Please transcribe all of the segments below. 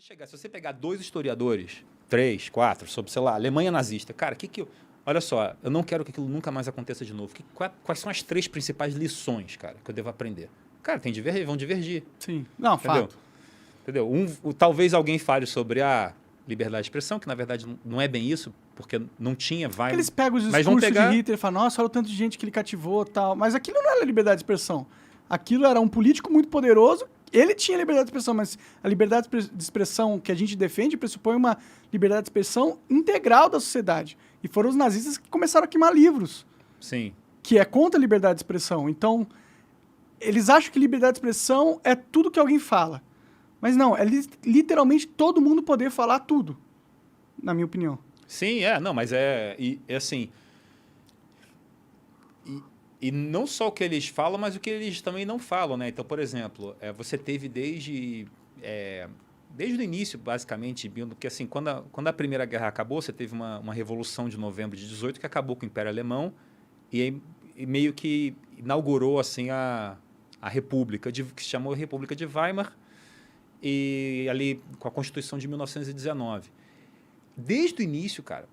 Se você pegar 2 historiadores, 3, 4, sobre, sei lá, Alemanha nazista, cara, olha só, eu não quero que aquilo nunca mais aconteça de novo. Quais são as 3 principais lições, cara, que eu devo aprender? Cara, vão divergir. Sim. Não, entendeu? fato. Entendeu? Talvez alguém fale sobre a liberdade de expressão, que na verdade não é bem isso, porque não tinha, vai... Eles pegam os discursos de Hitler e falam, nossa, olha o tanto de gente que ele cativou e tal. Mas aquilo não era liberdade de expressão. Aquilo era um político muito poderoso. Ele tinha liberdade de expressão, mas a liberdade de expressão que a gente defende pressupõe uma liberdade de expressão integral da sociedade. E foram os nazistas que começaram a queimar livros. Sim. Que é contra a liberdade de expressão. Então, eles acham que liberdade de expressão é tudo que alguém fala. Mas não, é literalmente todo mundo poder falar tudo, na minha opinião. Sim, não, mas é assim... E não só o que eles falam, mas o que eles também não falam, né? Então, por exemplo, você teve desde o início, basicamente, que assim, quando a Primeira Guerra acabou, você teve uma Revolução de Novembro de 18 que acabou com o Império Alemão e meio que inaugurou assim, a República, que se chamou República de Weimar, e ali com a Constituição de 1919. Desde o início, cara,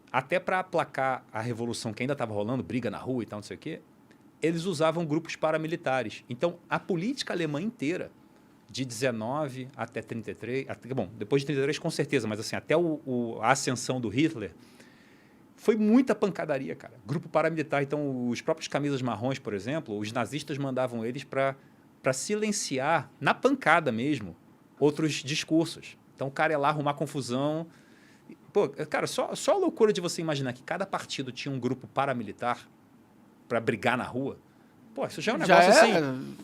até para aplacar a revolução que ainda estava rolando, briga na rua e tal, não sei o quê, eles usavam grupos paramilitares. Então, a política alemã inteira, de 19 até 33, bom, depois de 33 com certeza, mas assim, até a ascensão do Hitler, foi muita pancadaria, cara. Grupo paramilitar. Então, os próprios camisas marrons, por exemplo, os nazistas mandavam eles para silenciar, na pancada mesmo, outros discursos. Então, o cara ia lá arrumar confusão. Pô, cara, só a loucura de você imaginar que cada partido tinha um grupo paramilitar para brigar na rua. Pô, isso já é um negócio assim...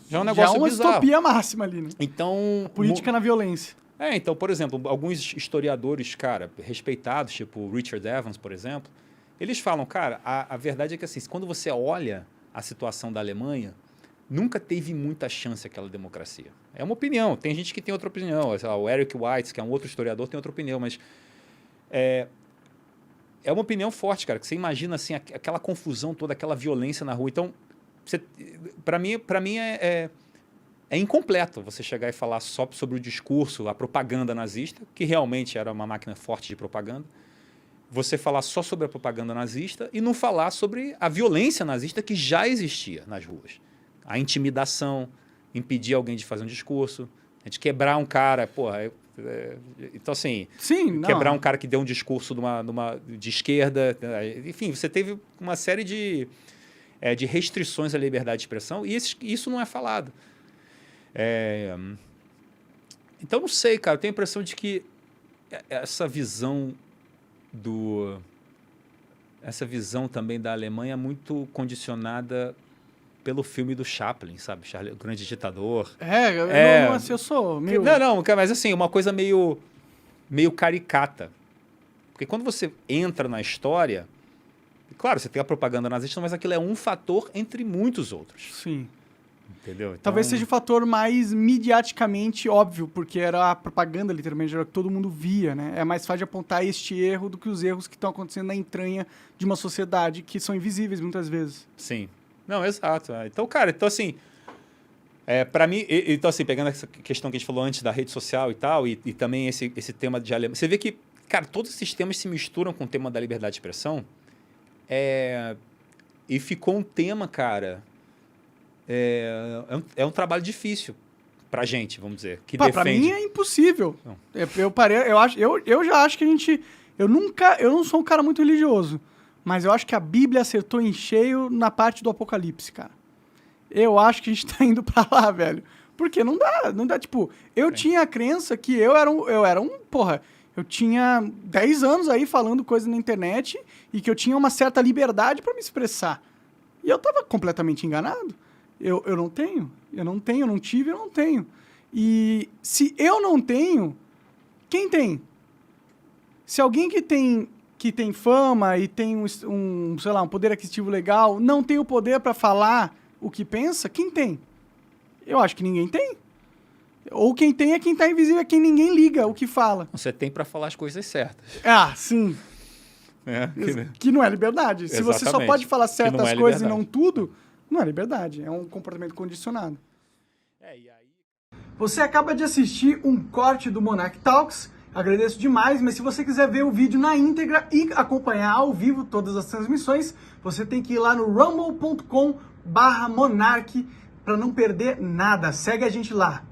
Já é um negócio uma bizarro. distopia máxima ali, né? Então... A política na violência. Então, por exemplo, alguns historiadores, cara, respeitados, tipo Richard Evans, por exemplo, eles falam, cara, a verdade é que assim, quando você olha a situação da Alemanha, nunca teve muita chance aquela democracia. É uma opinião, tem gente que tem outra opinião. O Eric White, que é um outro historiador, tem outra opinião, mas... É uma opinião forte, cara, que você imagina assim, aquela confusão toda, aquela violência na rua. Então, para mim é incompleto você chegar e falar só sobre o discurso, a propaganda nazista, que realmente era uma máquina forte de propaganda. Você falar só sobre a propaganda nazista e não falar sobre a violência nazista que já existia nas ruas. A intimidação, impedir alguém de fazer um discurso, a gente quebrar um cara, porra... Então, assim, sim, quebrar um cara que deu um discurso de esquerda, enfim, você teve uma série de restrições à liberdade de expressão e isso não é falado. Então, não sei, cara, eu tenho a impressão de que essa visão também da Alemanha é muito condicionada pelo filme do Chaplin, sabe? O Grande Ditador. Eu sou meio... Não, mas assim, uma coisa meio caricata. Porque quando você entra na história, claro, você tem a propaganda nazista, mas aquilo é um fator entre muitos outros. Sim. Entendeu? Então... Talvez seja o fator mais midiaticamente óbvio, porque era a propaganda, literalmente, era o que todo mundo via, né? É mais fácil de apontar este erro do que os erros que estão acontecendo na entranha de uma sociedade, que são invisíveis muitas vezes. Sim. Não, exato. Então, cara, assim, para mim, então assim, pegando essa questão que a gente falou antes da rede social e tal, e também esse tema de Alemanha, você vê que, cara, todos esses temas se misturam com o tema da liberdade de expressão, e ficou um tema, cara, é um trabalho difícil pra gente, vamos dizer, que defende. Pra mim é impossível. Eu já acho que a gente... Eu não sou um cara muito religioso, mas eu acho que a Bíblia acertou em cheio na parte do Apocalipse, cara. Eu acho que a gente tá indo pra lá, velho. Porque não dá, tipo... Eu tinha a crença que eu era um... Porra, eu tinha 10 anos aí falando coisa na internet e que eu tinha uma certa liberdade pra me expressar. E eu tava completamente enganado. Eu não tenho. Eu não tive, eu não tenho. E se eu não tenho, quem tem? Se alguém que tem fama e tem sei lá, um poder aquisitivo legal, não tem o poder para falar o que pensa, quem tem? Eu acho que ninguém tem. Ou quem tem é quem tá invisível, é quem ninguém liga o que fala. Você tem para falar as coisas certas. Sim. Que não é liberdade. Se você só pode falar certas coisas e não tudo, não é liberdade. É um comportamento condicionado. E aí... Você acaba de assistir um corte do Monarch Talks, agradeço demais, mas se você quiser ver o vídeo na íntegra e acompanhar ao vivo todas as transmissões, você tem que ir lá no rumble.com/monarch para não perder nada. Segue a gente lá.